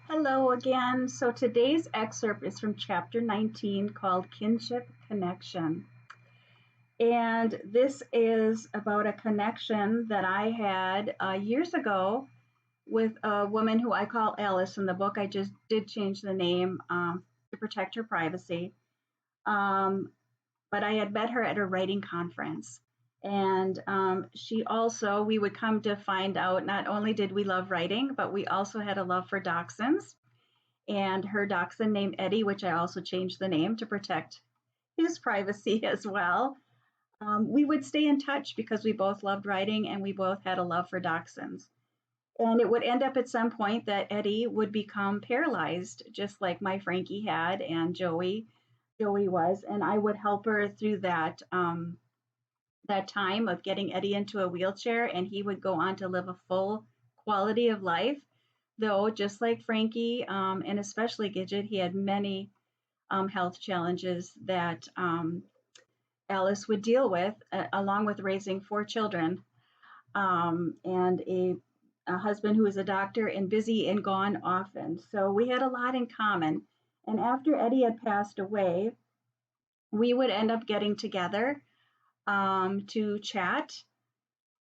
Hello again. So today's excerpt is from chapter 19 called Kinship Connection. And this is about a connection that I had years ago with a woman who I call Alice in the book. I just did change the name to protect her privacy. Um, but I had met her at a writing conference. And we would come to find out not only did we love writing, but we also had a love for dachshunds and her dachshund named Eddie, which I also changed the name to protect his privacy as well. We would stay in touch because we both loved writing and we both had a love for dachshunds. And it would end up at some point that Eddie would become paralyzed, just like my Frankie had and Joey was, and I would help her through that time of getting Eddie into a wheelchair, and he would go on to live a full quality of life. Though, just like Frankie, and especially Gidget, he had many health challenges that Alice would deal with, along with raising four children and a husband who was a doctor and busy and gone often. So we had a lot in common. And after Eddie had passed away, we would end up getting together to chat.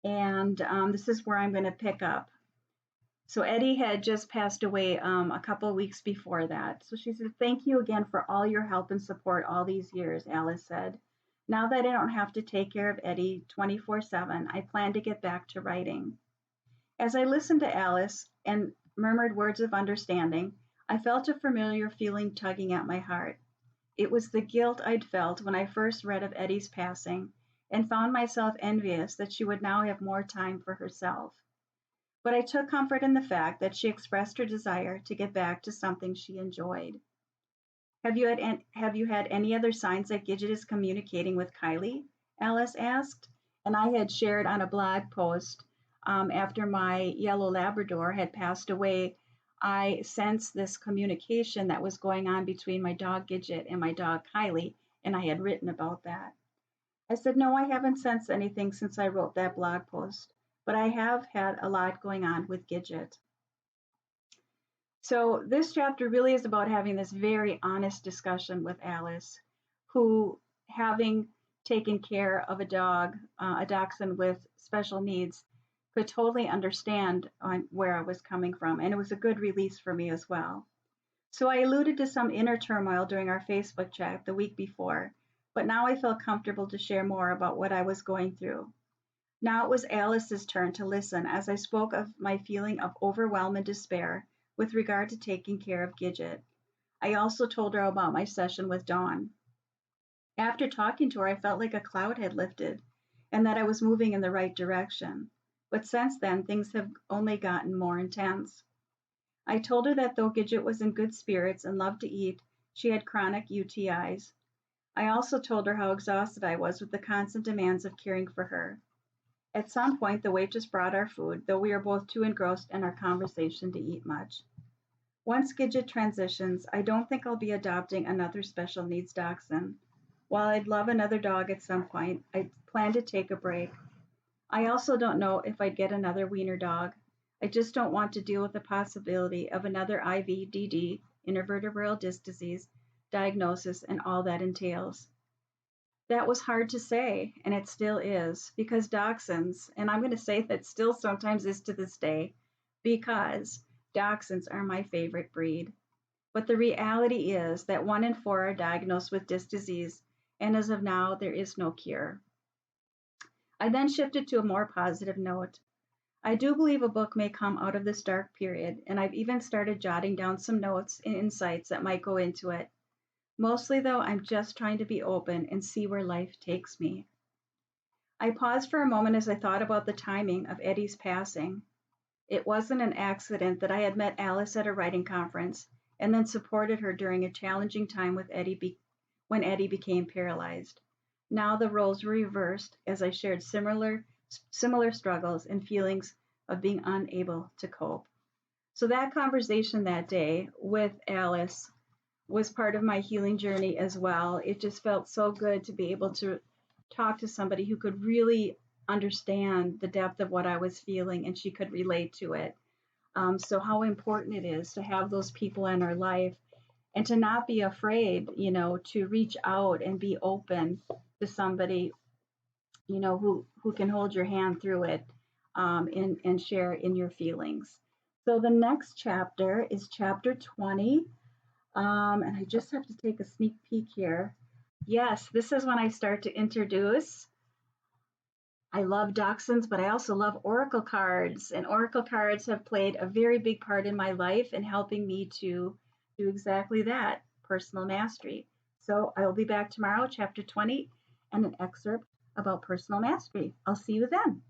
And this is where I'm going to pick up. So Eddie had just passed away a couple of weeks before that. So she said, "Thank you again for all your help and support all these years," Alice said. "Now that I don't have to take care of Eddie 24/7, I plan to get back to writing." As I listened to Alice and murmured words of understanding, I felt a familiar feeling tugging at my heart. It was the guilt I'd felt when I first read of Eddie's passing and found myself envious that she would now have more time for herself. But I took comfort in the fact that she expressed her desire to get back to something she enjoyed. Have you had any other signs that Gidget is communicating with Kylie?" Alice asked. And I had shared on a blog post after my yellow Labrador had passed away. I sensed this communication that was going on between my dog Gidget and my dog Kylie, and I had written about that. I said, "No, I haven't sensed anything since I wrote that blog post, but I have had a lot going on with Gidget." So this chapter really is about having this very honest discussion with Alice, who, having taken care of a dachshund with special needs, could totally understand where I was coming from, and it was a good release for me as well. So I alluded to some inner turmoil during our Facebook chat the week before, but now I felt comfortable to share more about what I was going through. Now it was Alice's turn to listen as I spoke of my feeling of overwhelm and despair with regard to taking care of Gidget. I also told her about my session with Dawn. After talking to her, I felt like a cloud had lifted and that I was moving in the right direction. But since then, things have only gotten more intense. I told her that though Gidget was in good spirits and loved to eat, she had chronic UTIs. I also told her how exhausted I was with the constant demands of caring for her. At some point, the waitress brought our food, though we were both too engrossed in our conversation to eat much. Once Gidget transitions, I don't think I'll be adopting another special needs dachshund. While I'd love another dog at some point, I plan to take a break. I also don't know if I'd get another wiener dog. I just don't want to deal with the possibility of another IVDD, intervertebral disc disease, diagnosis, and all that entails. That was hard to say, and it still is, because dachshunds, and I'm going to say that still sometimes is to this day, because dachshunds are my favorite breed. But the reality is that 1 in 4 are diagnosed with disc disease, and as of now, there is no cure. I then shifted to a more positive note. I do believe a book may come out of this dark period, and I've even started jotting down some notes and insights that might go into it. Mostly, though, I'm just trying to be open and see where life takes me. I paused for a moment as I thought about the timing of Eddie's passing. It wasn't an accident that I had met Alice at a writing conference and then supported her during a challenging time with when Eddie became paralyzed. Now the roles were reversed as I shared similar struggles and feelings of being unable to cope. So that conversation that day with Alice was part of my healing journey as well. It just felt so good to be able to talk to somebody who could really understand the depth of what I was feeling and she could relate to it. So how important it is to have those people in our life and to not be afraid, to reach out and be open to somebody, who can hold your hand through it, and share in your feelings. So the next chapter is chapter 20. And I just have to take a sneak peek here. Yes, this is when I start to introduce. I love dachshunds, but I also love oracle cards. And oracle cards have played a very big part in my life in helping me to do exactly that, personal mastery. So I will be back tomorrow, chapter 20, and an excerpt about personal mastery. I'll see you then.